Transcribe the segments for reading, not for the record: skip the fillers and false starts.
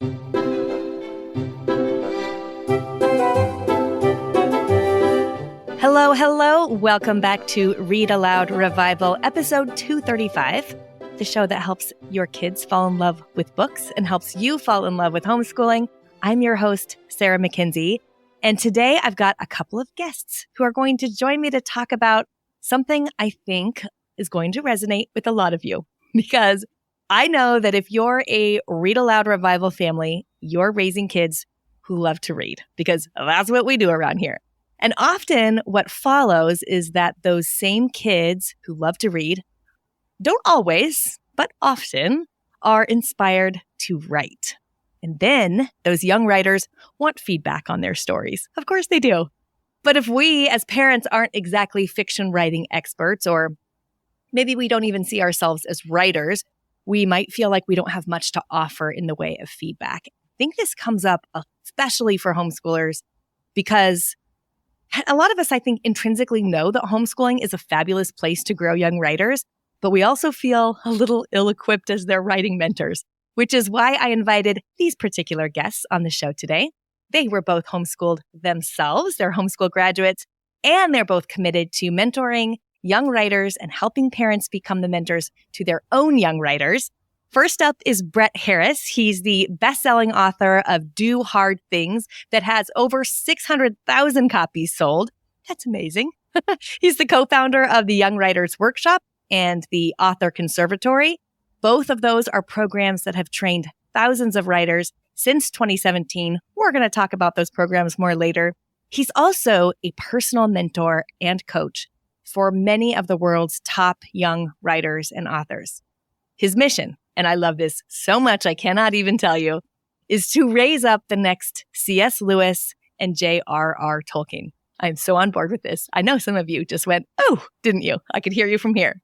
Hello, hello. Welcome back to Read-Aloud Revival, episode 235, the show that helps your kids fall in love with books and helps you fall in love with homeschooling. I'm your host, Sarah McKenzie, and today I've got a couple of guests who are going to join me to talk about something I think is going to resonate with a lot of you, because I know that if you're a Read-Aloud Revival family, you're raising kids who love to read, because that's what we do around here. And often what follows is that those same kids who love to read don't always, but often are inspired to write. And then those young writers want feedback on their stories. Of course they do. But if we as parents aren't exactly fiction writing experts, or maybe we don't even see ourselves as writers, we might feel like we don't have much to offer in the way of feedback. I think this comes up especially for homeschoolers because a lot of us, I think, intrinsically know that homeschooling is a fabulous place to grow young writers, but we also feel a little ill-equipped as their writing mentors, which is why I invited these particular guests on the show today. They were both homeschooled themselves, they're homeschool graduates, and they're both committed to mentoring young writers and helping parents become the mentors to their own young writers. First up is Brett Harris. He's the best-selling author of Do Hard Things that has over 600,000 copies sold. That's amazing. He's the co-founder of the Young Writers Workshop and the Author Conservatory. Both of those are programs that have trained thousands of writers since 2017. We're going to talk about those programs more later. He's also a personal mentor and coach for many of the world's top young writers and authors. His mission, and I love this so much I cannot even tell you, is to raise up the next C.S. Lewis and J.R.R. Tolkien. I'm so on board with this. I know some of you just went, oh, didn't you? I could hear you from here.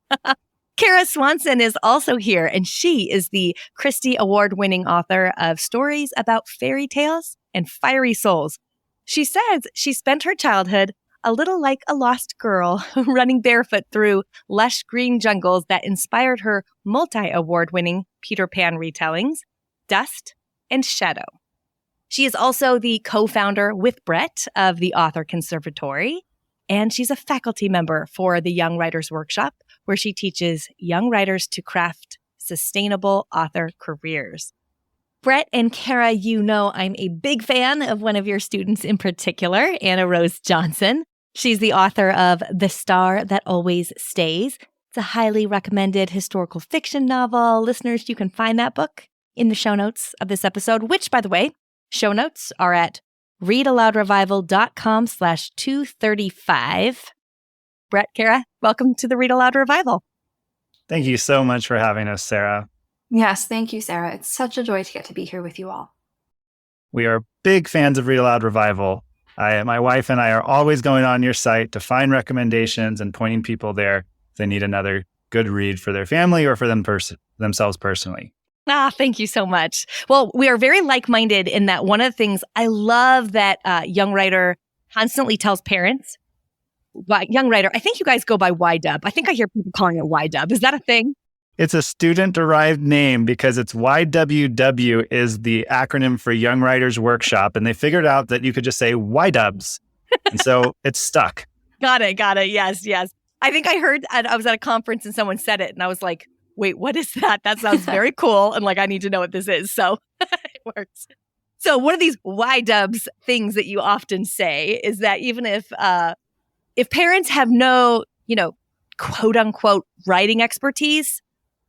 Kara Swanson is also here, and she is the Christie Award-winning author of stories about fairy tales and fiery souls. She says she spent her childhood a little like a lost girl running barefoot through lush green jungles that inspired her multi-award-winning Peter Pan retellings, Dust and Shadow. She is also the co-founder with Brett of the Author Conservatory, and she's a faculty member for the Young Writers Workshop, where she teaches young writers to craft sustainable author careers. Brett and Kara, you know I'm a big fan of one of your students in particular, Anna Rose Johnson. She's the author of The Star That Always Stays. It's a highly recommended historical fiction novel. Listeners, you can find that book in the show notes of this episode, which, by the way, show notes are at readaloudrevival.com/235. Brett, Kara, welcome to the Read Aloud Revival. Thank you so much for having us, Sarah. Yes, thank you, Sarah. It's such a joy to get to be here with you all. We are big fans of Read Aloud Revival. My wife and I are always going on your site to find recommendations and pointing people there if they need another good read for their family or for themselves personally. Thank you so much. Well, we are very like-minded in that one of the things I love that Young Writer constantly tells parents. Young Writer, I think you guys go by YW. I think I hear people calling it YW. Is that a thing? It's a student-derived name because it's YWW is the acronym for Young Writers Workshop, and they figured out that you could just say YDubs, and so it's stuck. Got it. Yes. I think I heard, I was at a conference and someone said it, and I was like, wait, what is that? That sounds very cool, and I need to know what this is, so it works. So one of these YDubs things that you often say is that even if parents have no, quote-unquote writing expertise,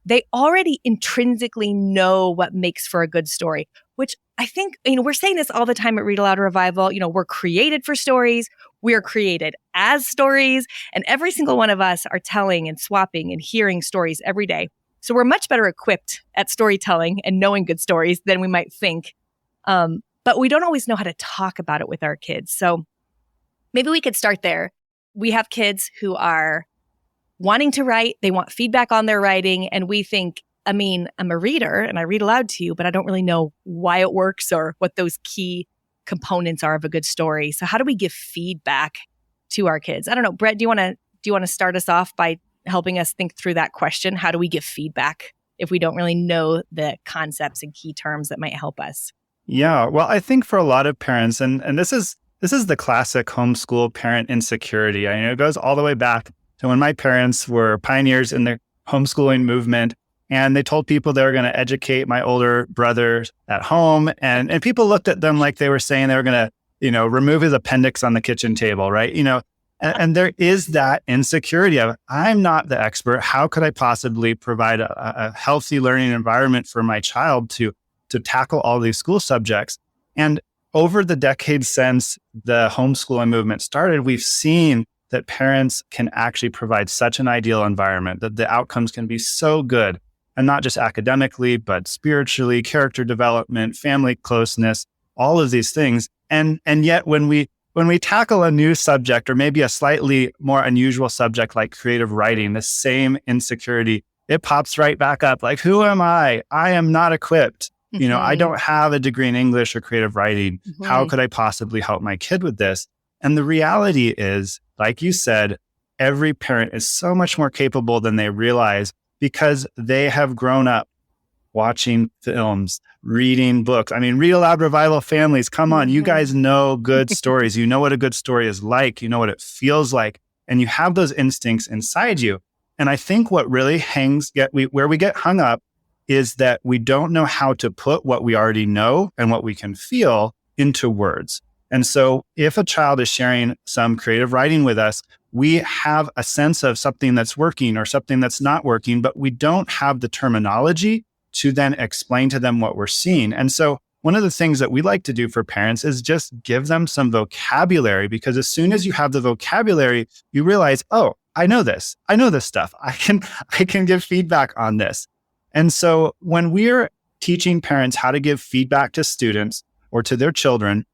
they already intrinsically know what makes for a good story, which I think, we're saying this all the time at Read Aloud Revival. We're created for stories. We are created as stories. And every single one of us are telling and swapping and hearing stories every day. So we're much better equipped at storytelling and knowing good stories than we might think. But we don't always know how to talk about it with our kids. So maybe we could start there. We have kids who are wanting to write, they want feedback on their writing, and we think, I'm a reader and I read aloud to you, but I don't really know why it works or what those key components are of a good story. So how do we give feedback to our kids? I don't know, Brett, do you want to start us off by helping us think through that question? How do we give feedback if we don't really know the concepts and key terms that might help us. Yeah, well, I think for a lot of parents, and this is the classic homeschool parent insecurity. I know it goes all the way back to when my parents were pioneers in the homeschooling movement, and they told people they were going to educate my older brother at home, and people looked at them like they were saying they were going to, remove his appendix on the kitchen table, right? And there is that insecurity of, I'm not the expert. How could I possibly provide a healthy learning environment for my child to tackle all these school subjects? And over the decades since the homeschooling movement started, we've seen that parents can actually provide such an ideal environment, that the outcomes can be so good, and not just academically, but spiritually, character development, family closeness, all of these things. And yet when we tackle a new subject, or maybe a slightly more unusual subject like creative writing, the same insecurity, it pops right back up. Like, who am I? I am not equipped. I don't have a degree in English or creative writing. How could I possibly help my kid with this? And the reality is, like you said, every parent is so much more capable than they realize, because they have grown up watching films, reading books. I mean, Read-Aloud Revival families, come on, you guys know good stories. You know what a good story is like. You know what it feels like. And you have those instincts inside you. And I think what really where we get hung up is that we don't know how to put what we already know and what we can feel into words. And so if a child is sharing some creative writing with us, we have a sense of something that's working or something that's not working, but we don't have the terminology to then explain to them what we're seeing. And so one of the things that we like to do for parents is just give them some vocabulary, because as soon as you have the vocabulary, you realize, oh, I know this stuff. I can give feedback on this. And so when we're teaching parents how to give feedback to students or to their children,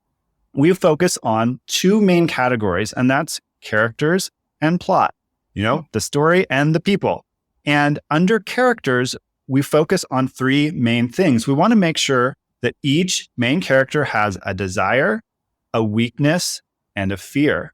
we focus on two main categories, and that's characters and plot, the story and the people. And under characters, we focus on three main things. We want to make sure that each main character has a desire, a weakness, and a fear.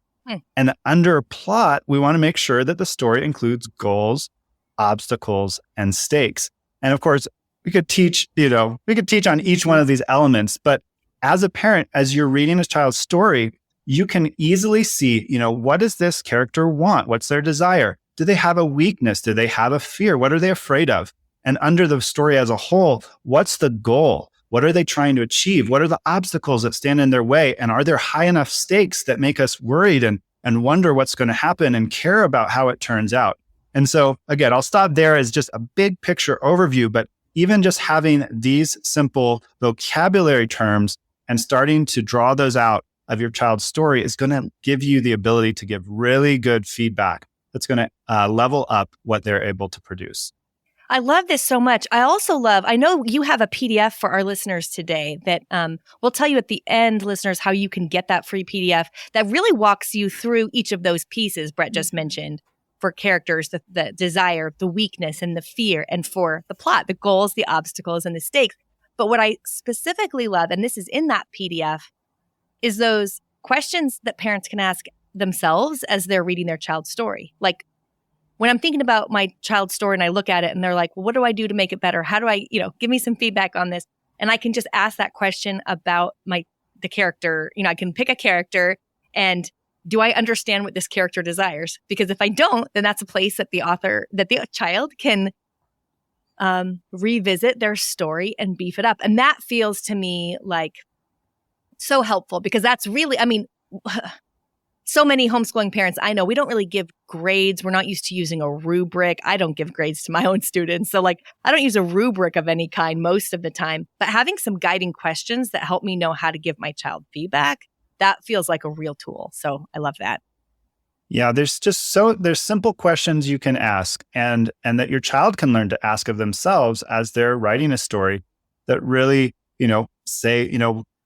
And under plot, we want to make sure that the story includes goals, obstacles, and stakes. And of course, we could teach on each one of these elements, but as a parent, as you're reading a child's story, you can easily see, what does this character want? What's their desire? Do they have a weakness? Do they have a fear? What are they afraid of? And under the story as a whole, what's the goal? What are they trying to achieve? What are the obstacles that stand in their way? And are there high enough stakes that make us worried and wonder what's going to happen and care about how it turns out? And so again, I'll stop there as just a big picture overview, but even just having these simple vocabulary terms and starting to draw those out of your child's story is going to give you the ability to give really good feedback that's going to level up what they're able to produce. I love this so much. I know you have a PDF for our listeners today that we'll tell you at the end, listeners, how you can get that free PDF that really walks you through each of those pieces Brett just mentioned. For characters, the desire, the weakness, and the fear, and for the plot, the goals, the obstacles, and the stakes. But what I specifically love, and this is in that PDF, is those questions that parents can ask themselves as they're reading their child's story. Like when I'm thinking about my child's story and I look at it and they're like, well, what do I do to make it better? How do I, give me some feedback on this? And I can just ask that question about the character. I can pick a character and do I understand what this character desires? Because if I don't, then that's a place that the child can revisit their story and beef it up. And that feels to me like so helpful, because that's really, so many homeschooling parents I know, we don't really give grades. We're not used to using a rubric. I don't give grades to my own students. So I don't use a rubric of any kind most of the time, but having some guiding questions that help me know how to give my child feedback, that feels like a real tool. So I love that. Yeah, there's simple questions you can ask and that your child can learn to ask of themselves as they're writing a story that really, say,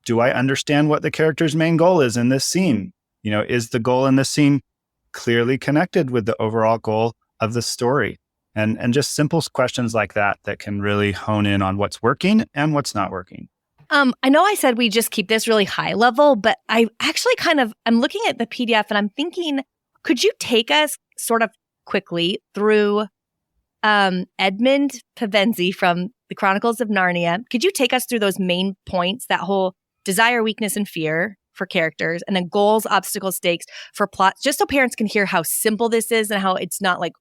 do I understand what the character's main goal is in this scene? Is the goal in this scene clearly connected with the overall goal of the story? And just simple questions like that can really hone in on what's working and what's not working. I know I said we just keep this really high level, but I actually I'm looking at the PDF and I'm thinking, could you take us sort of quickly through Edmund Pevensie from the Chronicles of Narnia. Could you take us through those main points, that whole desire, weakness, and fear for characters, and then goals, obstacles, stakes for plots, just so parents can hear how simple this is and how it's not like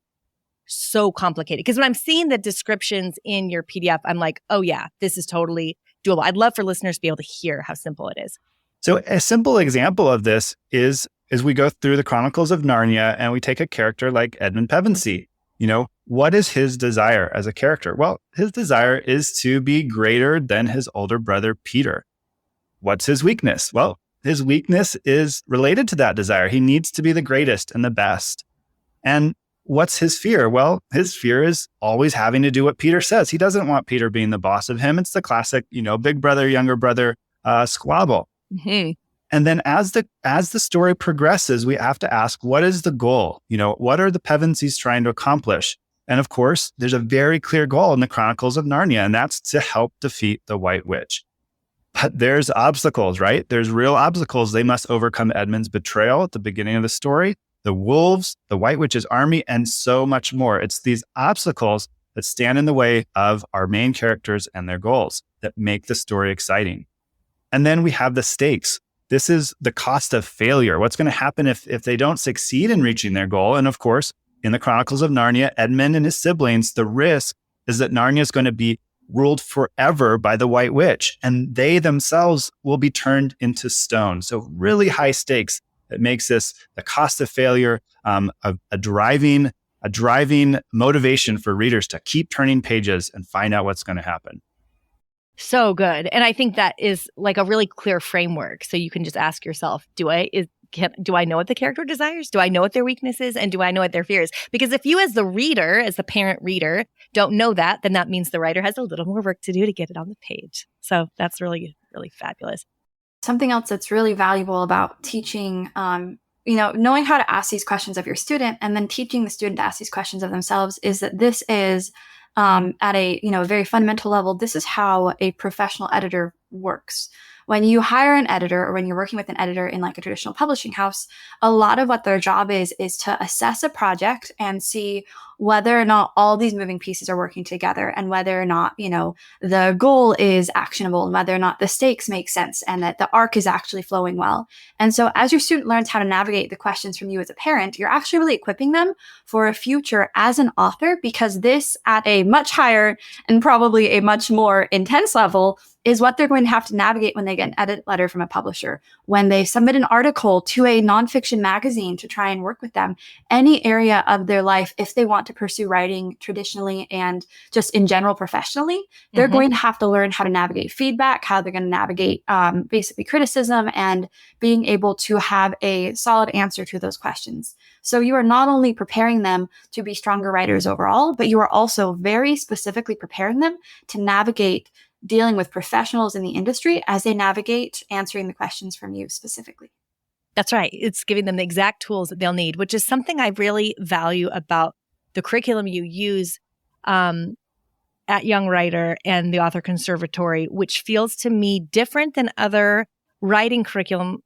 so complicated? Because when I'm seeing the descriptions in your PDF, I'm like, oh yeah, this is totally doable. I'd love for listeners to be able to hear how simple it is. So a simple example of this is we go through the Chronicles of Narnia and we take a character like Edmund Pevensie. What is his desire as a character? Well, his desire is to be greater than his older brother, Peter. What's his weakness? Well, his weakness is related to that desire. He needs to be the greatest and the best. And what's his fear? Well, his fear is always having to do what Peter says. He doesn't want Peter being the boss of him. It's the classic, big brother, younger brother squabble. Mm-hmm. And then as the story progresses, we have to ask, what is the goal? What are the Pevensies trying to accomplish? And of course, there's a very clear goal in the Chronicles of Narnia, and that's to help defeat the White Witch. But there's obstacles, right? There's real obstacles. They must overcome Edmund's betrayal at the beginning of the story, the wolves, the White Witch's army, and so much more. It's these obstacles that stand in the way of our main characters and their goals that make the story exciting. And then we have the stakes. This is the cost of failure. What's going to happen if they don't succeed in reaching their goal? And of course, in the Chronicles of Narnia, Edmund and his siblings, the risk is that Narnia is going to be ruled forever by the White Witch, and they themselves will be turned into stone. So really high stakes that makes this the cost of failure, a driving motivation for readers to keep turning pages and find out what's going to happen. So good. And I think that is like a really clear framework. So you can just ask yourself, do I know what the character desires? Do I know what their weakness is? And do I know what their fear is? Because if you as the reader, as the parent reader, don't know that, then that means the writer has a little more work to do to get it on the page. So that's really, really fabulous. Something else that's really valuable about teaching, knowing how to ask these questions of your student and then teaching the student to ask these questions of themselves is that this is at a very fundamental level, this is how a professional editor works. When you hire an editor or when you're working with an editor in like a traditional publishing house, a lot of what their job is to assess a project and see whether or not all these moving pieces are working together and whether or not, the goal is actionable and whether or not the stakes make sense and that the arc is actually flowing well. And so as your student learns how to navigate the questions from you as a parent, you're actually really equipping them for a future as an author, because this at a much higher and probably a much more intense level is what they're going to have to navigate when they get an edit letter from a publisher, when they submit an article to a nonfiction magazine to try and work with them, any area of their life, if they want to pursue writing traditionally and just in general professionally, they're going to have to learn how to navigate feedback, how they're going to navigate basically criticism, and being able to have a solid answer to those questions. So you are not only preparing them to be stronger writers overall, but you are also very specifically preparing them to navigate dealing with professionals in the industry as they navigate answering the questions from you specifically. That's right. It's giving them the exact tools that they'll need, which is something I really value about the curriculum you use at Young Writer and the Author Conservatory, which feels to me different than other writing curriculum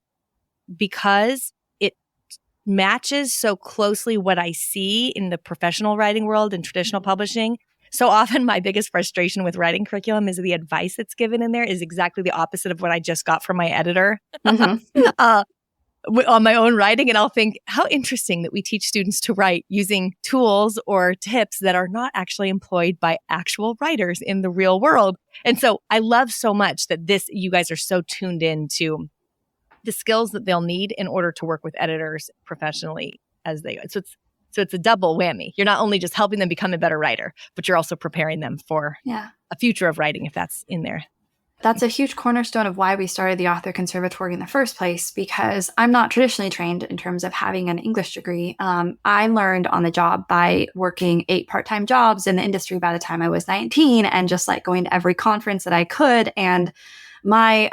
because it matches so closely what I see in the professional writing world and traditional publishing. So often my biggest frustration with writing curriculum is the advice that's given in there is exactly the opposite of what I just got from my editor on my own writing. And I'll think, how interesting that we teach students to write using tools or tips that are not actually employed by actual writers in the real world. And so I love so much that you guys are so tuned in to the skills that they'll need in order to work with editors professionally as they go. So it's a double whammy. You're not only just helping them become a better writer, but you're also preparing them for a future of writing if that's in there. That's a huge cornerstone of why we started the Author Conservatory in the first place, because I'm not traditionally trained in terms of having an English degree. I learned on the job by working 8 part-time jobs in the industry by the time I was 19 and just like going to every conference that I could. And my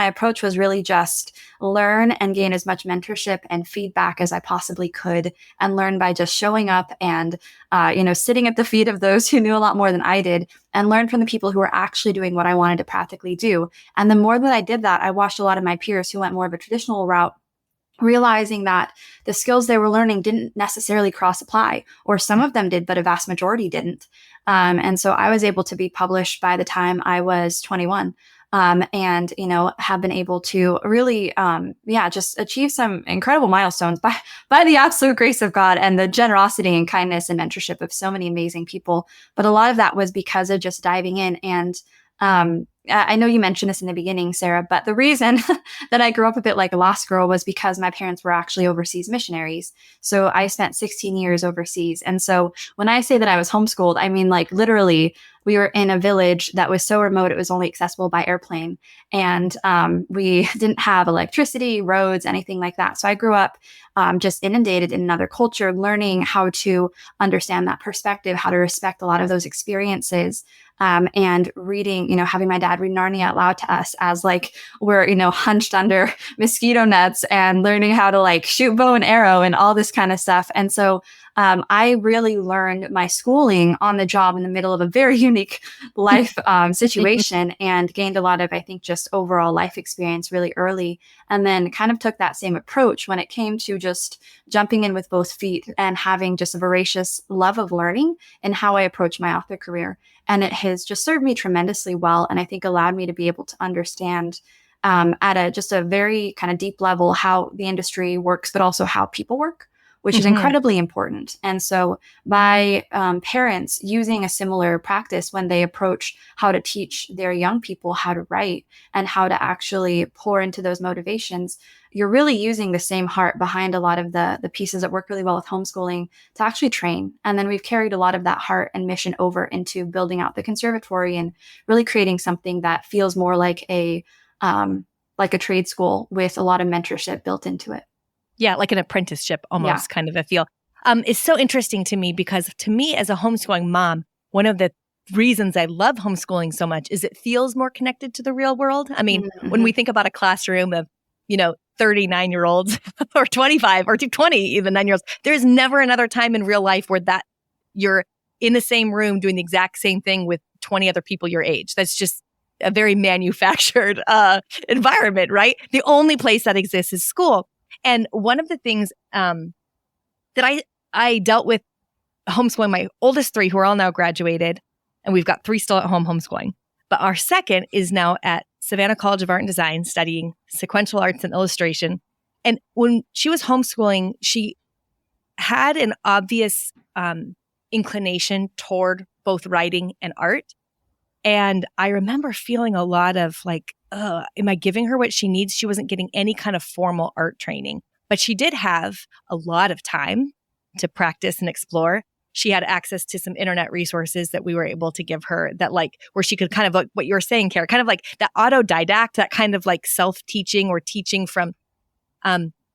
approach was really just learn and gain as much mentorship and feedback as I possibly could, and learn by just showing up and, sitting at the feet of those who knew a lot more than I did, and learn from the people who were actually doing what I wanted to practically do. And the more that I did that, I watched a lot of my peers who went more of a traditional route realizing that the skills they were learning didn't necessarily cross-apply, or some of them did, but a vast majority didn't. And so I was able to be published by the time I was 21. And, have been able to really, just achieve some incredible milestones by the absolute grace of God and the generosity and kindness and mentorship of so many amazing people. But a lot of that was because of just diving in. And I know you mentioned this in the beginning, Sarah, but the reason that I grew up a bit like a lost girl was because my parents were actually overseas missionaries. So I spent 16 years overseas. And so when I say that I was homeschooled, I mean, like literally, we were in a village that was so remote, it was only accessible by airplane. And we didn't have electricity, roads, anything like that. So I grew up just inundated in another culture, learning how to understand that perspective, how to respect a lot of those experiences. And reading, having my dad read Narnia out loud to us as like we're, hunched under mosquito nets and learning how to like shoot bow and arrow and all this kind of stuff. And so I really learned my schooling on the job in the middle of a very unique life situation and gained a lot of, I think, just overall life experience really early. And then kind of took that same approach when it came to just jumping in with both feet and having just a voracious love of learning and how I approach my author career. And it has just served me tremendously well. And I think allowed me to be able to understand at just a very kind of deep level how the industry works, but also how people work, which is incredibly important. And so by parents using a similar practice when they approach how to teach their young people how to write and how to actually pour into those motivations, you're really using the same heart behind a lot of the pieces that work really well with homeschooling to actually train. And then we've carried a lot of that heart and mission over into building out the conservatory and really creating something that feels more like a trade school with a lot of mentorship built into it. Yeah, like an apprenticeship almost kind of a feel. It's so interesting to me because to me as a homeschooling mom, one of the reasons I love homeschooling so much is it feels more connected to the real world. I mean, when we think about a classroom of, 39-year-olds or 25 or 20, even 9-year-olds, there's never another time in real life where that you're in the same room doing the exact same thing with 20 other people your age. That's just a very manufactured environment, right? The only place that exists is school. And one of the things that I dealt with homeschooling my oldest 3 who are all now graduated, and we've got 3 still at home homeschooling. But our second is now at Savannah College of Art and Design studying sequential arts and illustration. And when she was homeschooling, she had an obvious inclination toward both writing and art. And I remember feeling a lot of like, am I giving her what she needs? She wasn't getting any kind of formal art training, but she did have a lot of time to practice and explore. She had access to some internet resources that we were able to give her that like, where she could kind of like what you were saying, Kara, kind of like that autodidact, that kind of like self-teaching or teaching from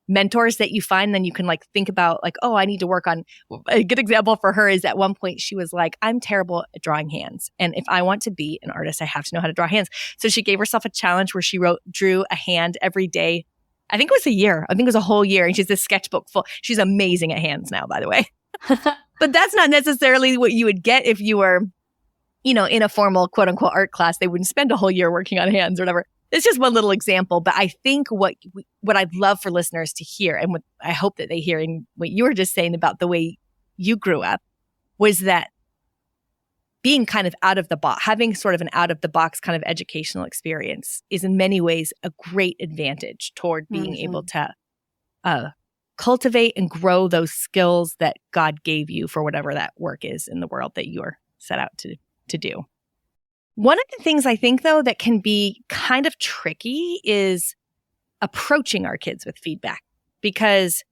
mentors that you find. Then you can like think about like, oh, I need to work on. A good example for her is at one point she was like, I'm terrible at drawing hands. And if I want to be an artist, I have to know how to draw hands. So she gave herself a challenge where she drew a hand every day. I think it was a year. I think it was a whole year. And she's a sketchbook full. She's amazing at hands now, by the way. But that's not necessarily what you would get if you were, in a formal quote unquote art class. They wouldn't spend a whole year working on hands or whatever. It's just one little example. But I think what I'd love for listeners to hear, and what I hope that they hear in what you were just saying about the way you grew up, was that being kind of out of the box, having sort of an out of the box kind of educational experience is in many ways a great advantage toward being able to cultivate and grow those skills that God gave you for whatever that work is in the world that you're set out to do. One of the things I think, though, that can be kind of tricky is approaching our kids with feedback, because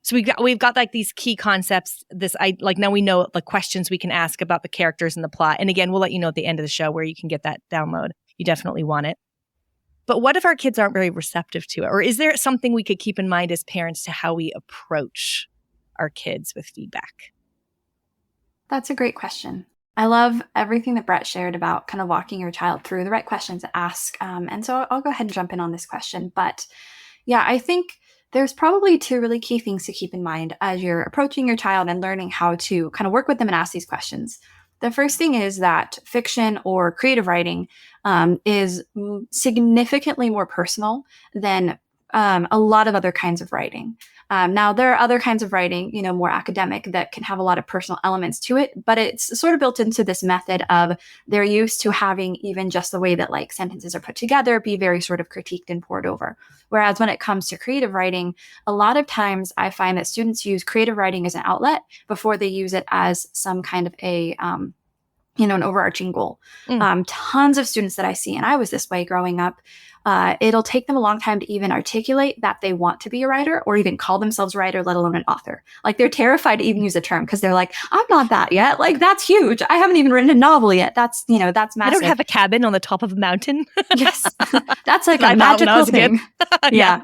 we've got like these key concepts. Now we know the questions we can ask about the characters and the plot. And again, we'll let you know at the end of the show where you can get that download. You definitely want it. But what if our kids aren't very receptive to it? Or is there something we could keep in mind as parents to how we approach our kids with feedback? That's a great question. I love everything that Brett shared about kind of walking your child through the right questions to ask. And so I'll go ahead and jump in on this question. But yeah, I think there's probably 2 really key things to keep in mind as you're approaching your child and learning how to kind of work with them and ask these questions. The first thing is that fiction or creative writing is significantly more personal than a lot of other kinds of writing. Now, there are other kinds of writing, more academic, that can have a lot of personal elements to it, but it's sort of built into this method of they're used to having even just the way that like sentences are put together be very sort of critiqued and poured over. Whereas when it comes to creative writing, a lot of times I find that students use creative writing as an outlet before they use it as some kind of an overarching goal. Tons of students that I see, and I was this way growing up, it'll take them a long time to even articulate that they want to be a writer or even call themselves a writer, let alone an author. Like they're terrified to even use a term because they're like, I'm not that yet. Like that's huge. I haven't even written a novel yet. That's massive. I don't have a cabin on the top of a mountain. Yes. That's like a magical thing. Yeah,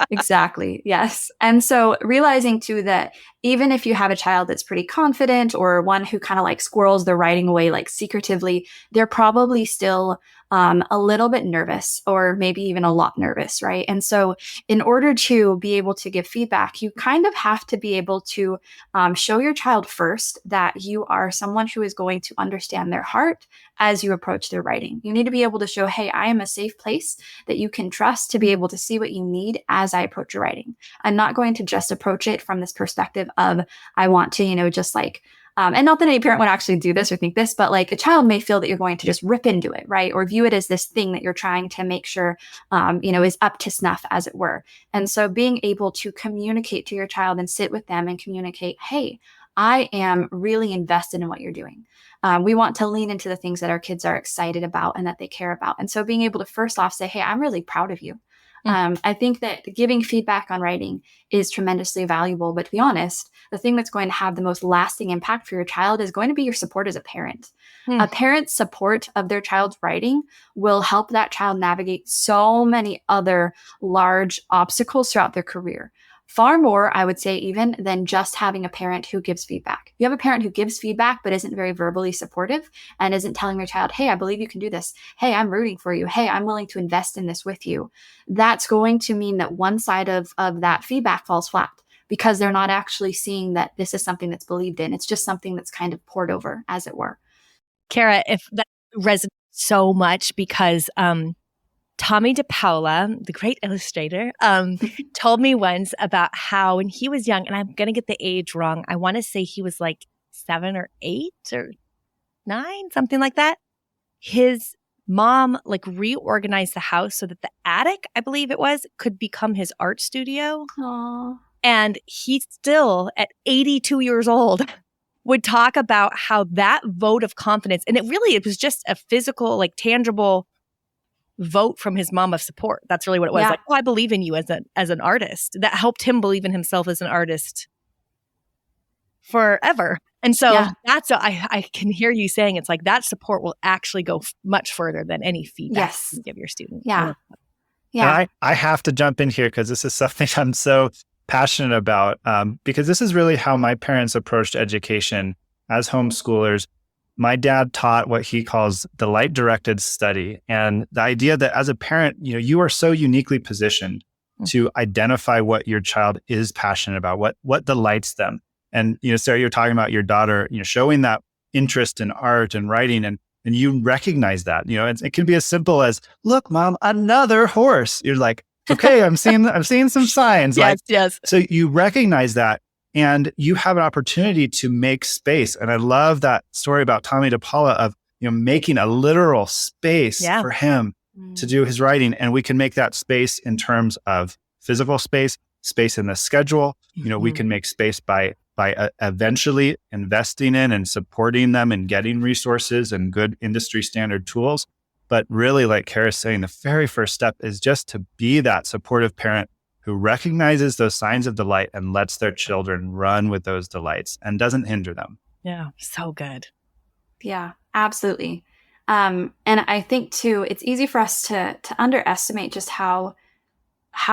exactly. Yes. And so realizing too that even if you have a child that's pretty confident or one who kind of like squirrels their writing away like secretively, they're probably still a little bit nervous or maybe even a lot nervous, right? And so in order to be able to give feedback, you kind of have to be able to show your child first that you are someone who is going to understand their heart as you approach their writing. You need to be able to show, hey, I am a safe place that you can trust to be able to see what you need as I approach your writing. I'm not going to just approach it from this perspective of, I want to, just like, and not that any parent would actually do this or think this, but like a child may feel that you're going to just rip into it, right? Or view it as this thing that you're trying to make sure, is up to snuff, as it were. And so being able to communicate to your child and sit with them and communicate, hey, I am really invested in what you're doing. We want to lean into the things that our kids are excited about and that they care about. And so being able to first off say, hey, I'm really proud of you. I think that giving feedback on writing is tremendously valuable. But to be honest, the thing that's going to have the most lasting impact for your child is going to be your support as a parent. A parent's support of their child's writing will help that child navigate so many other large obstacles throughout their career. Far more, I would say, even than just having a parent who gives feedback. You have a parent who gives feedback but isn't very verbally supportive and isn't telling their child, hey, I believe you can do this. Hey, I'm rooting for you. Hey, I'm willing to invest in this with you. That's going to mean that one side of that feedback falls flat because they're not actually seeing that this is something that's believed in. It's just something that's kind of poured over, as it were. Kara, if that resonates so much because Tommy DePaula, the great illustrator, told me once about how when he was young, and I'm going to get the age wrong, I want to say he was like 7 or 8 or 9, something like that. His mom like reorganized the house so that the attic, I believe it was, could become his art studio. Aww. And he still, at 82 years old, would talk about how that vote of confidence, and it was just a physical, like tangible vote from his mom of support. That's really what it was. Yeah. Like, I believe in you as an artist. That helped him believe in himself as an artist forever. And so that's I can hear you saying it's like that support will actually go much further than any feedback you can give your student. Yeah. Yeah. I have to jump in here because this is something I'm so passionate about because this is really how my parents approached education as homeschoolers. My dad taught what he calls delight-directed study. And the idea that as a parent, you are so uniquely positioned to identify what your child is passionate about, what delights them. And, Sarah, you're talking about your daughter, showing that interest in art and writing, and you recognize that, it can be as simple as, look, Mom, another horse. You're like, okay, I'm seeing some signs. Yes. So you recognize that. And you have an opportunity to make space. And I love that story about Tommy DePaula of, making a literal space for him to do his writing. And we can make that space in terms of physical space in the schedule. We can make space by eventually investing in and supporting them and getting resources and good industry standard tools. But really, like Kara's saying, the very first step is just to be that supportive parent who recognizes those signs of delight and lets their children run with those delights and doesn't hinder them. Yeah, so good. Yeah, absolutely. And I think too, it's easy for us to underestimate just how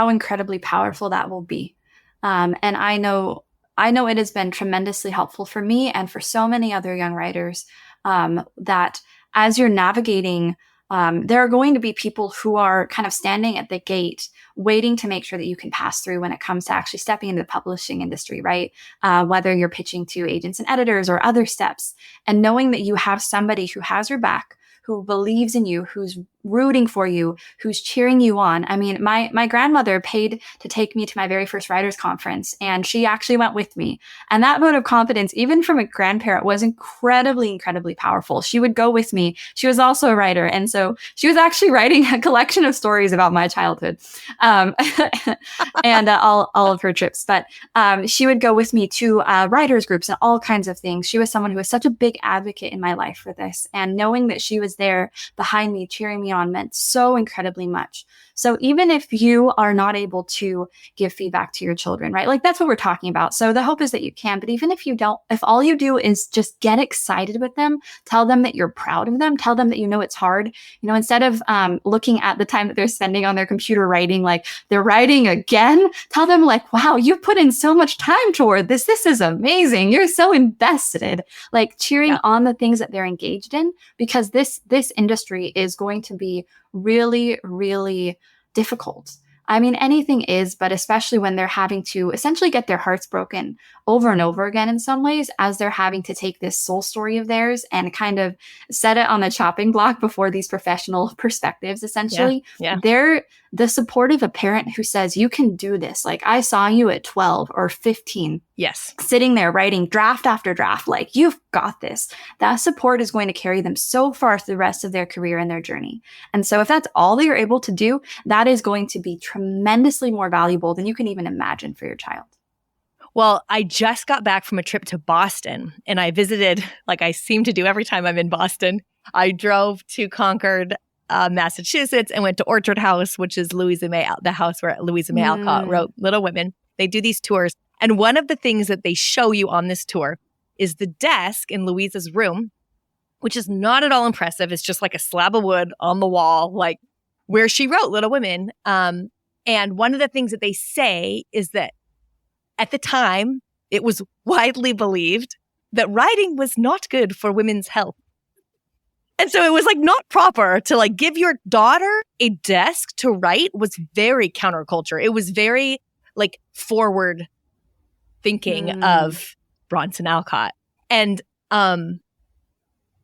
incredibly powerful that will be. And I know it has been tremendously helpful for me and for so many other young writers that as you're navigating, there are going to be people who are kind of standing at the gate waiting to make sure that you can pass through when it comes to actually stepping into the publishing industry, right? Whether you're pitching to agents and editors or other steps, and knowing that you have somebody who has your back, who believes in you, who's rooting for you, who's cheering you on. I mean, my grandmother paid to take me to my very first writers conference, and she actually went with me. And that vote of confidence, even from a grandparent, was incredibly, incredibly powerful. She would go with me. She was also a writer. And so she was actually writing a collection of stories about my childhood, and all of her trips. But she would go with me to writers groups and all kinds of things. She was someone who was such a big advocate in my life for this. And knowing that she was there behind me, cheering me on, meant so incredibly much. So even if you are not able to give feedback to your children, right? Like that's what we're talking about. So the hope is that you can, but even if you don't, if all you do is just get excited with them, tell them that you're proud of them, tell them that you know it's hard, you know, instead of looking at the time that they're spending on their computer writing, like they're writing again, tell them like, wow, you put in so much time toward this. This is amazing. You're so invested, like cheering on the things that they're engaged in, because this industry is going to be really, really difficult. I mean, anything is, but especially when they're having to essentially get their hearts broken over and over again in some ways, as they're having to take this soul story of theirs and kind of set it on the chopping block before these professional perspectives, essentially. They're the support of a parent who says, you can do this. Like, I saw you at 12 or 15. Yes. Sitting there writing draft after draft, like, you've got this. That support is going to carry them so far through the rest of their career and their journey. And so if that's all that you're able to do, that is going to be tremendously more valuable than you can even imagine for your child. Well, I just got back from a trip to Boston, and I visited, like I seem to do every time I'm in Boston. I drove to Concord, Massachusetts, and went to Orchard House, which is Louisa May, the house where Louisa May Alcott wrote Little Women. They do these tours. And one of the things that they show you on this tour is the desk in Louisa's room, which is not at all impressive. It's just like a slab of wood on the wall, like where she wrote Little Women. And one of the things that they say is that at the time, it was widely believed that writing was not good for women's health. And so it was like not proper to like give your daughter a desk to write was very counterculture. It was very like forward thinking of Bronson Alcott. And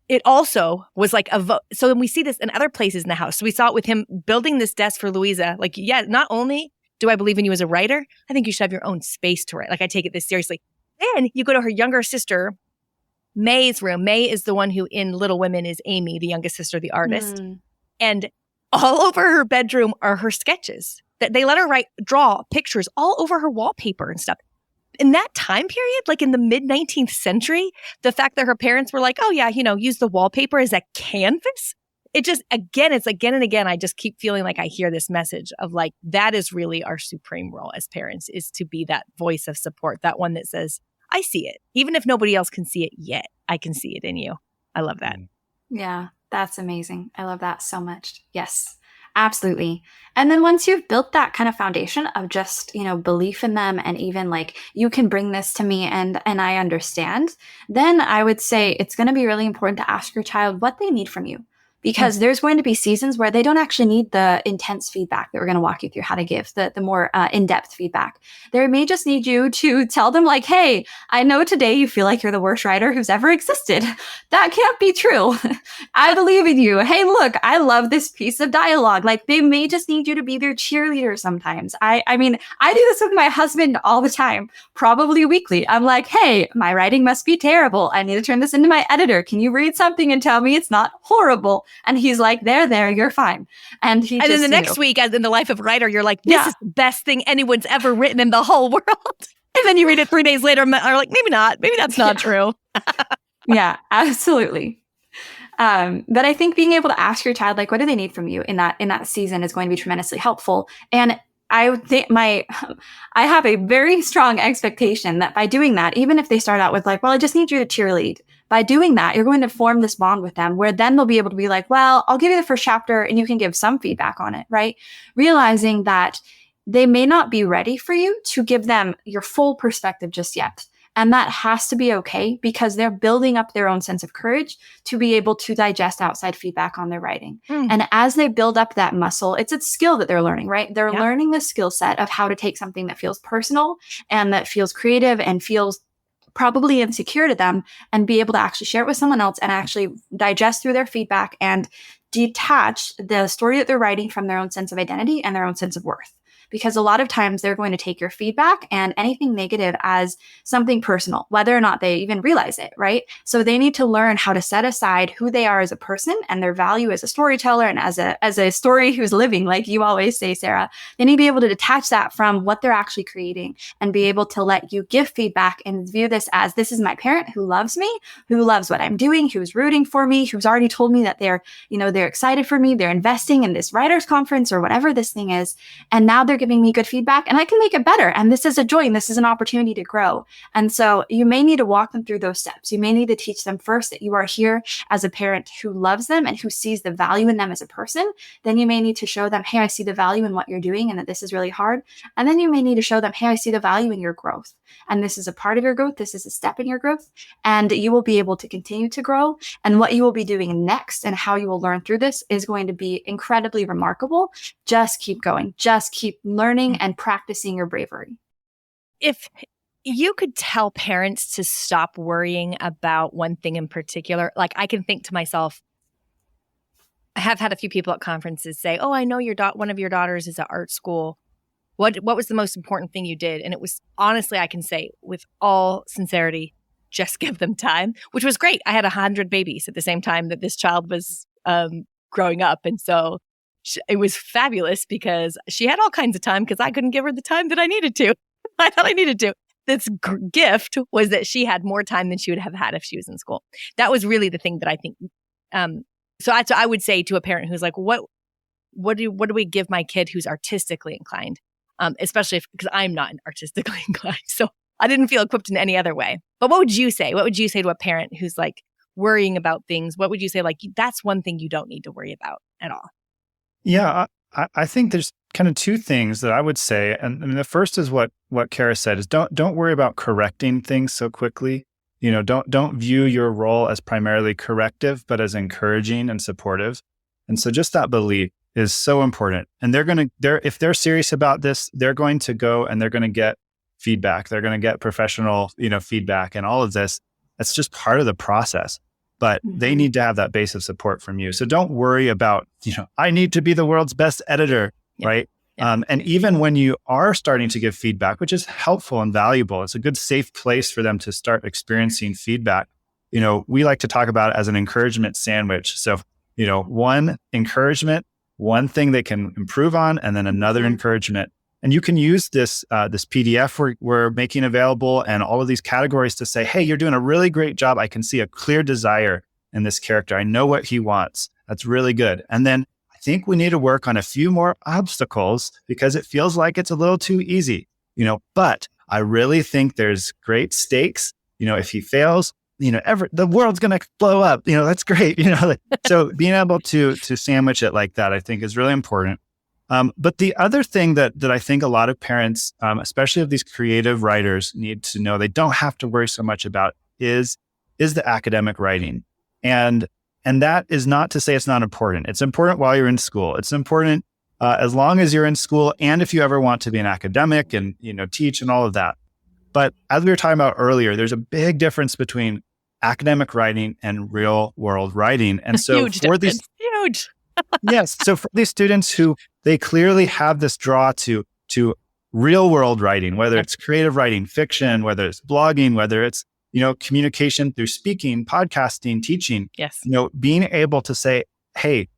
it also was like a vote. So then we see this in other places in the house. So we saw it with him building this desk for Louisa. Like, yeah, not only do I believe in you as a writer, I think you should have your own space to write. Like, I take it this seriously. Then you go to her younger sister, May's room. May is the one who in Little Women is Amy, the youngest sister, the artist. And all over her bedroom are her sketches that they let her draw pictures all over her wallpaper and stuff. In that time period, like in the mid-19th century, the fact that her parents were like, oh yeah, you know, use the wallpaper as a canvas. It just, again, it's again and again, I just keep feeling like I hear this message of like, that is really our supreme role as parents, is to be that voice of support, that one that says, I see it. Even if nobody else can see it yet, I can see it in you. I love that. Yeah, that's amazing. I love that so much. Yes, absolutely. And then once you've built that kind of foundation of just, you know, belief in them, and even like, you can bring this to me and I understand, then I would say it's going to be really important to ask your child what they need from you. Because there's going to be seasons where they don't actually need the intense feedback that we're going to walk you through how to give, the more in-depth feedback. They may just need you to tell them like, hey, I know today you feel like you're the worst writer who's ever existed. That can't be true. I believe in you. Hey, look, I love this piece of dialogue. Like, they may just need you to be their cheerleader sometimes. I mean, I do this with my husband all the time, probably weekly. I'm like, hey, my writing must be terrible. I need to turn this into my editor. Can you read something and tell me it's not horrible? And he's like, there, you're fine. And then the next week, as in the life of a writer, you're like, this is the best thing anyone's ever written in the whole world. And then you read it 3 days later and are like, maybe not. Maybe that's not true. Yeah, absolutely. But I think being able to ask your child, like, what do they need from you in that season is going to be tremendously helpful. And I think I have a very strong expectation that by doing that, even if they start out with like, well, I just need you to cheerlead. By doing that, you're going to form this bond with them where then they'll be able to be like, well, I'll give you the first chapter and you can give some feedback on it, right? Realizing that they may not be ready for you to give them your full perspective just yet. And that has to be okay, because they're building up their own sense of courage to be able to digest outside feedback on their writing. And as they build up that muscle, it's a skill that they're learning, right? They're learning the skill set of how to take something that feels personal and that feels creative and feels probably insecure to them, and be able to actually share it with someone else and actually digest through their feedback and detach the story that they're writing from their own sense of identity and their own sense of worth. Because a lot of times they're going to take your feedback and anything negative as something personal, whether or not they even realize it, right? So they need to learn how to set aside who they are as a person and their value as a storyteller and as a story who's living, like you always say, Sarah. They need to be able to detach that from what they're actually creating and be able to let you give feedback and view this as, this is my parent who loves me, who loves what I'm doing, who's rooting for me, who's already told me that they're excited for me, they're investing in this writers conference or whatever this thing is. And now they're giving me good feedback and I can make it better. And this is a joy and this is an opportunity to grow. And so you may need to walk them through those steps. You may need to teach them first that you are here as a parent who loves them and who sees the value in them as a person. Then you may need to show them, hey, I see the value in what you're doing and that this is really hard. And then you may need to show them, hey, I see the value in your growth. And this is a part of your growth. This is a step in your growth. And you will be able to continue to grow. And what you will be doing next and how you will learn through this is going to be incredibly remarkable. Just keep going. Just keep learning and practicing your bravery. If you could tell parents to stop worrying about one thing in particular, like I can think to myself, I have had a few people at conferences say, oh, I know one of your daughters is at art school. What was the most important thing you did? And it was, honestly, I can say with all sincerity, just give them time, which was great. I had 100 babies at the same time that this child was growing up. And so it was fabulous because she had all kinds of time because I couldn't give her the time that I needed to. I thought I needed to. This gift was that she had more time than she would have had if she was in school. That was really the thing that I think. So I would say to a parent who's like, what do we give my kid who's artistically inclined? Especially because I'm not artistically inclined. So I didn't feel equipped in any other way. But what would you say? What would you say to a parent who's like worrying about things? What would you say? Like, that's one thing you don't need to worry about at all. Yeah, I think there's kind of two things that I would say. And I mean, the first is what Kara said is don't worry about correcting things so quickly. Don't view your role as primarily corrective, but as encouraging and supportive. And so just that belief is so important. And if they're serious about this, they're going to go and they're going to get feedback. They're going to get professional, feedback and all of this. That's just part of the process. But they need to have that base of support from you. So don't worry about, I need to be the world's best editor, right? Yeah. And even when you are starting to give feedback, which is helpful and valuable, it's a good safe place for them to start experiencing feedback. We like to talk about it as an encouragement sandwich. So, one encouragement, one thing they can improve on, and then another encouragement. And you can use this PDF we're making available and all of these categories to say, hey, you're doing a really great job. I can see a clear desire in this character. I know what he wants. That's really good. And then I think we need to work on a few more obstacles because it feels like it's a little too easy, but I really think there's great stakes. If he fails, the world's going to blow up. That's great. So being able to sandwich it like that, I think is really important. But the other thing that I think a lot of parents, especially of these creative writers, need to know they don't have to worry so much about is the academic writing. And that is not to say it's not important. It's important while you're in school. It's important as long as you're in school and if you ever want to be an academic and, teach and all of that. But as we were talking about earlier, there's a big difference between academic writing and real world writing. And so Huge. Yes. So for these students who they clearly have this draw to real world writing, whether it's creative writing, fiction, whether it's blogging, whether it's, communication through speaking, podcasting, teaching, being able to say, hey,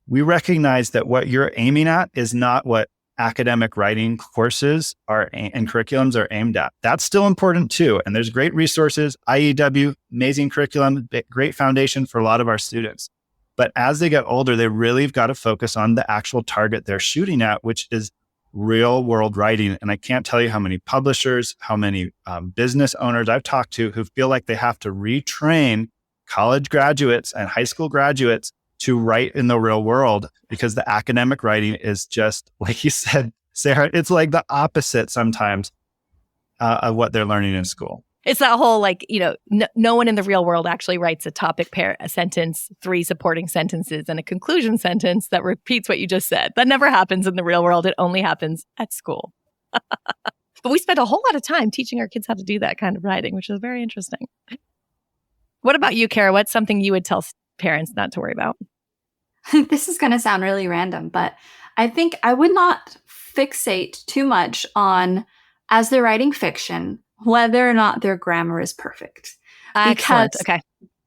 we recognize that what you're aiming at is not what academic writing courses and curriculums are aimed at. That's still important too. And there's great resources, IEW, amazing curriculum, great foundation for a lot of our students. But as they get older, they really have got to focus on the actual target they're shooting at, which is real world writing. And I can't tell you how many publishers, how many business owners I've talked to who feel like they have to retrain college graduates and high school graduates to write in the real world because the academic writing is just, like you said, Sarah, it's like the opposite sometimes of what they're learning in school. It's that whole no one in the real world actually writes a topic a sentence, 3 supporting sentences, and a conclusion sentence that repeats what you just said. That never happens in the real world. It only happens at school. But we spend a whole lot of time teaching our kids how to do that kind of writing, which is very interesting. What about you, Kara? What's something you would tell parents not to worry about? this is going to sound really random, but I think I would not fixate too much on, as they're writing fiction, whether or not their grammar is perfect. Excellent. Because Okay.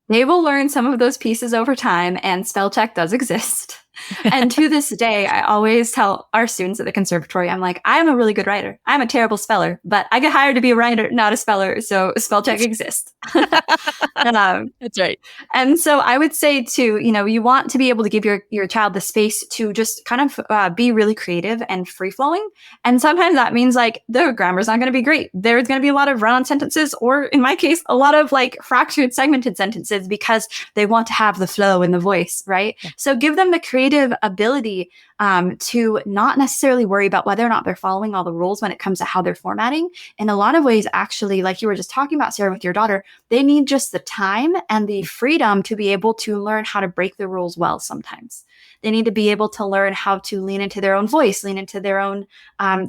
they will learn some of those pieces over time, and spell check does exist. And to this day, I always tell our students at the conservatory, I'm like, I'm a really good writer. I'm a terrible speller, but I get hired to be a writer, not a speller. So spell check exists. That's right. And so I would say too, you want to be able to give your child the space to just kind of be really creative and free flowing. And sometimes that means like the grammar's not going to be great. There's going to be a lot of run-on sentences, or in my case, a lot of like fractured, segmented sentences because they want to have the flow in the voice, right? Yeah. So give them the creative ability to not necessarily worry about whether or not they're following all the rules when it comes to how they're formatting. In a lot of ways, actually, like you were just talking about, Sarah, with your daughter, they need just the time and the freedom to be able to learn how to break the rules well sometimes. They need to be able to learn how to lean into their own voice, lean into their own,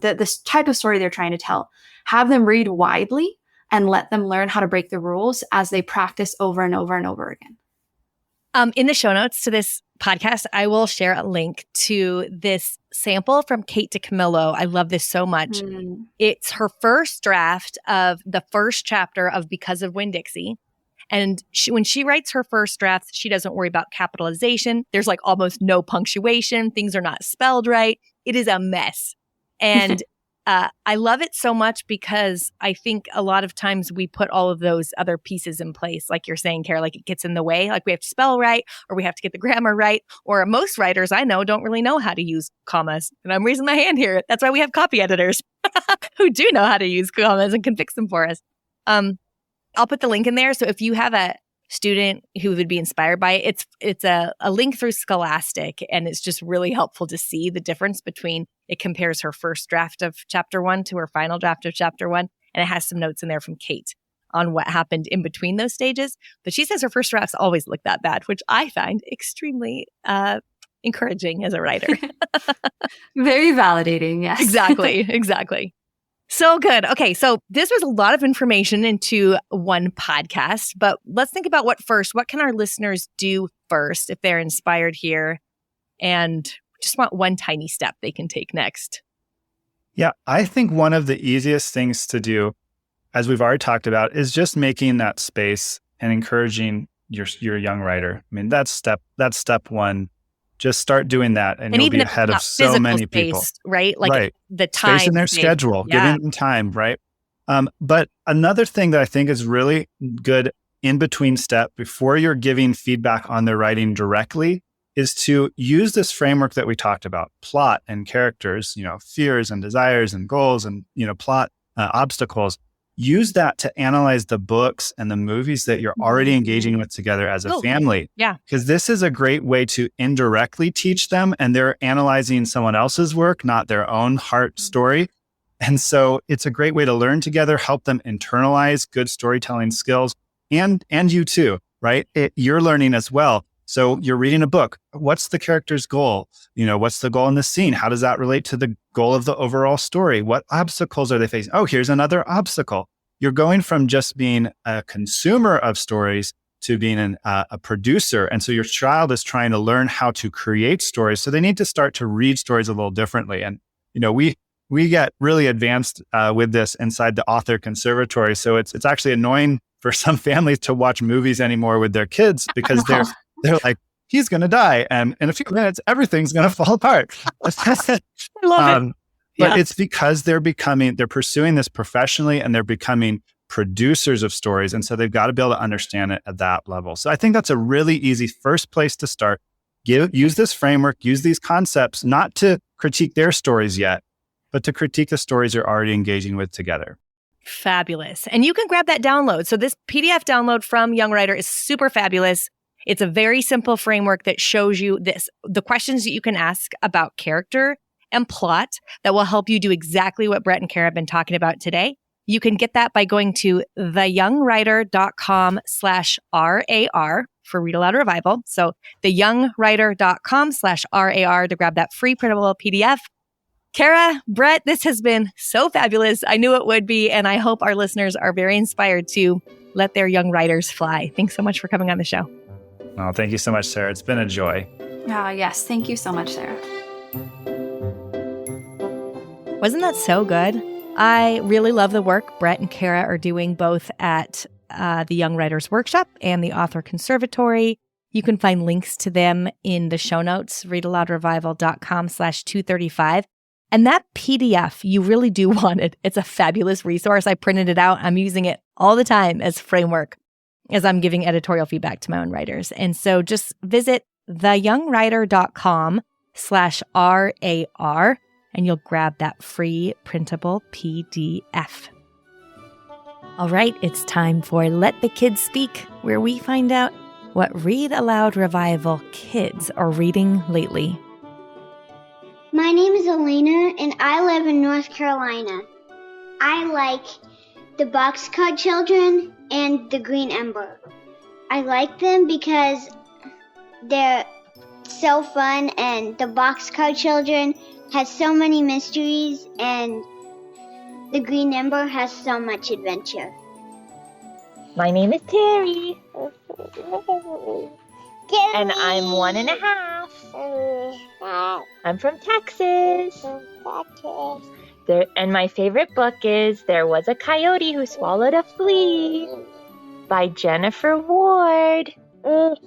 this type of story they're trying to tell. Have them read widely and let them learn how to break the rules as they practice over and over and over again. In the show notes to this podcast, I will share a link to this sample from Kate DiCamillo. I love this so much. It's her first draft of the first chapter of Because of Winn-Dixie. And when she writes her first drafts, she doesn't worry about capitalization. There's like almost no punctuation. Things are not spelled right. It is a mess. And I love it so much because I think a lot of times we put all of those other pieces in place. Like you're saying, Kara, like it gets in the way. Like we have to spell right, or we have to get the grammar right. Or most writers I know don't really know how to use commas. And I'm raising my hand here. That's why we have copy editors who do know how to use commas and can fix them for us. I'll put the link in there. So if you have a student who would be inspired by it, it's a link through Scholastic, and it's just really helpful to see the difference between, it compares her first draft of chapter 1 to her final draft of chapter 1, and it has some notes in there from Kate on what happened in between those stages. But she says her first drafts always look that bad, which I find extremely encouraging as a writer. Very validating, yes. Exactly. So good. Okay, so this was a lot of information into one podcast, but let's think about what can our listeners do first if they're inspired here and just want one tiny step they can take next? Yeah, I think one of the easiest things to do, as we've already talked about, is just making that space and encouraging your young writer. I mean, that's step one. Just start doing that, and you'll be ahead of so many people. Right? Like the time. Space in their schedule, giving them time, right? But another thing that I think is really good in between step before you're giving feedback on their writing directly is to use this framework that we talked about, plot and characters, fears and desires and goals and, plot obstacles. Use that to analyze the books and the movies that you're already engaging with together as a family. Yeah. Because this is a great way to indirectly teach them, and they're analyzing someone else's work, not their own heart story. And so it's a great way to learn together, help them internalize good storytelling skills, and you too, right? You're learning as well. So you're reading a book. What's the character's goal? What's the goal in the scene? How does that relate to the goal of the overall story? What obstacles are they facing? Oh, here's another obstacle. You're going from just being a consumer of stories to being a producer. And so your child is trying to learn how to create stories. So they need to start to read stories a little differently. And, we get really advanced with this inside the author conservatory. So it's actually annoying for some families to watch movies anymore with their kids because they're like, he's going to die. And in a few minutes, everything's going to fall apart. I love it. But it's because they're pursuing this professionally, and they're becoming producers of stories. And so they've got to be able to understand it at that level. So I think that's a really easy first place to start. Use this framework, use these concepts, not to critique their stories yet, but to critique the stories you're already engaging with together. Fabulous. And you can grab that download. So this PDF download from Young Writer is super fabulous. It's a very simple framework that shows you the questions that you can ask about character and plot that will help you do exactly what Brett and Kara have been talking about today. You can get that by going to theyoungwriter.com/RAR for Read Aloud Revival. So theyoungwriter.com/RAR to grab that free printable PDF. Kara, Brett, this has been so fabulous. I knew it would be, and I hope our listeners are very inspired to let their young writers fly. Thanks so much for coming on the show. Well, thank you so much, Sarah. It's been a joy. Yes. Thank you so much, Sarah. Wasn't that so good? I really love the work Brett and Kara are doing both at the Young Writers Workshop and the Author Conservatory. You can find links to them in the show notes, readaloudrevival.com/235. And that PDF, you really do want it. It's a fabulous resource. I printed it out. I'm using it all the time as framework as I'm giving editorial feedback to my own writers. And so just visit theyoungwriter.com/RAR and you'll grab that free printable PDF. All right, it's time for Let the Kids Speak, where we find out what Read Aloud Revival kids are reading lately. My name is Elena, and I live in North Carolina. I like the Boxcar Children and the Green Ember. I like them because they're so fun, and the Boxcar Children has so many mysteries, and the Green Ember has so much adventure. My name is Terry. And I'm 1.5. I'm from Texas. And my favorite book is There Was a Coyote Who Swallowed a Flea by Jennifer Ward. And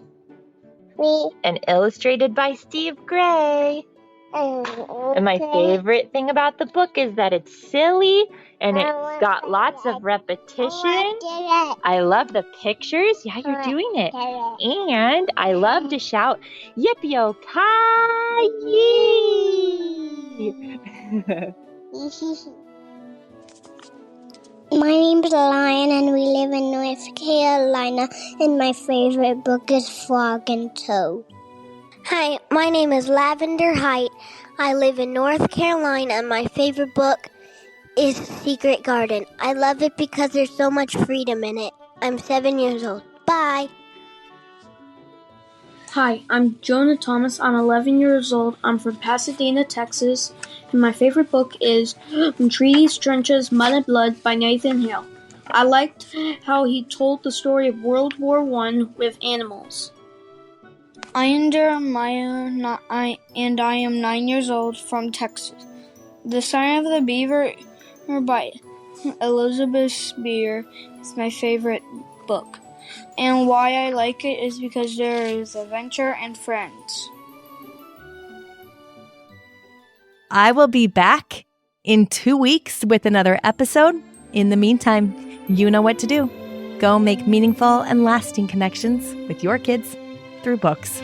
illustrated by Steve Gray. And my favorite thing about the book is that it's silly and it's got lots of repetition. I love the pictures. Yeah, you're doing it. And I love to shout, Yippee-yo-ki-yee! My name is Lion, and we live in North Carolina, and my favorite book is Frog and Toad. Hi, my name is Lavender Height. I live in North Carolina, and my favorite book is Secret Garden. I love it because there's so much freedom in it. I'm 7 years old. Bye. Hi, I'm Jonah Thomas. I'm 11 years old. I'm from Pasadena, Texas, and my favorite book is Trees, Trenches, Mud and Blood by Nathan Hale. I liked how he told the story of World War I with animals. I am Jeremiah, and I am 9 years old, from Texas. The Sign of the Beaver by Elizabeth Spear is my favorite book. And why I like it is because there is adventure and friends. I will be back in 2 weeks with another episode. In the meantime, you know what to do. Go make meaningful and lasting connections with your kids through books.